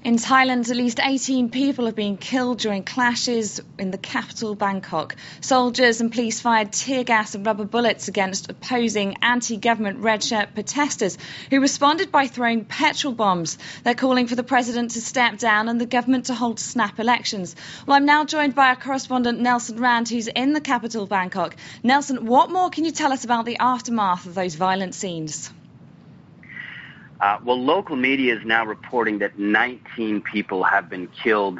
In Thailand, at least 18 people have been killed during clashes in the capital, Bangkok. Soldiers and police fired tear gas and rubber bullets against opposing anti-government red shirt protesters who responded by throwing petrol bombs. They're calling for the president to step down and the government to hold snap elections. Well, I'm now joined by our correspondent Nelson Rand, who's in the capital, Bangkok. Nelson, what more can you tell us about the aftermath of those violent scenes? Well, local media is now reporting that 19 people have been killed,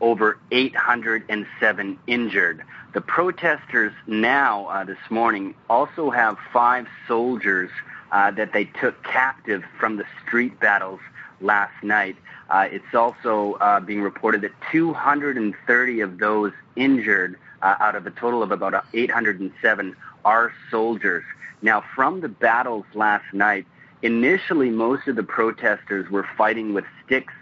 over 807 injured. The protesters now, this morning, also have 5 soldiers that they took captive from the street battles last night. It's also being reported that 230 of those injured, out of a total of about 807, are soldiers. Now, from the battles last night, initially, most of the protesters were fighting with sticks,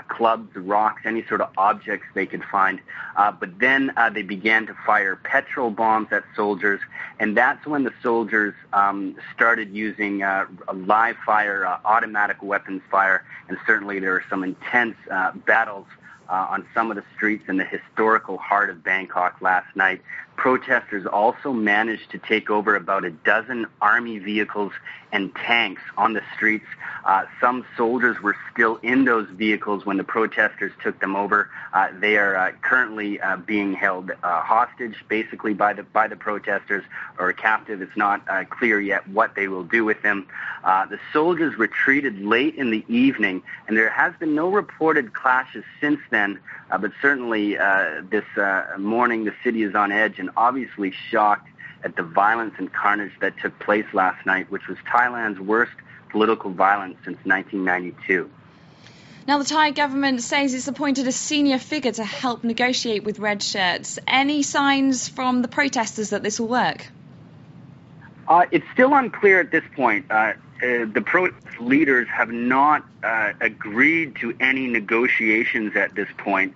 clubs, rocks, any sort of objects they could find. But then they began to fire petrol bombs at soldiers, and that's when the soldiers started using live fire, automatic weapons fire, and certainly there were some intense battles on some of the streets in the historical heart of Bangkok last night. Protesters also managed to take over about a dozen army vehicles and tanks on the streets. Some soldiers were still in those vehicles when the protesters took them over. They are currently being held hostage, basically by the protesters, or captive. It's not clear yet what they will do with them. The soldiers retreated late in the evening, and there has been no reported clashes since then. But certainly this morning the city is on edge and obviously shocked at the violence and carnage that took place last night, which was Thailand's worst political violence since 1992. Now, the Thai government says it's appointed a senior figure to help negotiate with red shirts. Any signs from the protesters that this will work? It's still unclear at this point. The protest leaders have not agreed to any negotiations at this point.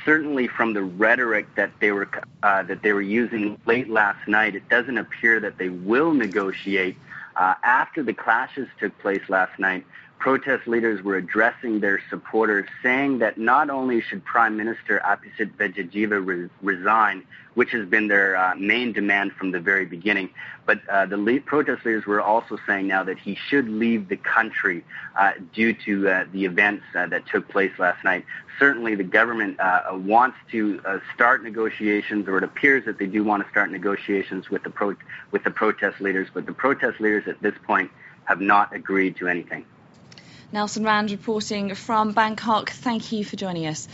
Certainly, from the rhetoric that they were using late last night, it doesn't appear that they will negotiate. After the clashes took place last night, protest leaders were addressing their supporters, saying that not only should Prime Minister Apisit Vejjajiva resign, which has been their main demand from the very beginning, but the protest leaders were also saying now that he should leave the country due to the events that took place last night. Certainly the government wants to start negotiations, or it appears that they do want to start negotiations with the protest leaders, but the protest leaders at this point have not agreed to anything. Nelson Rand reporting from Bangkok. Thank you for joining us.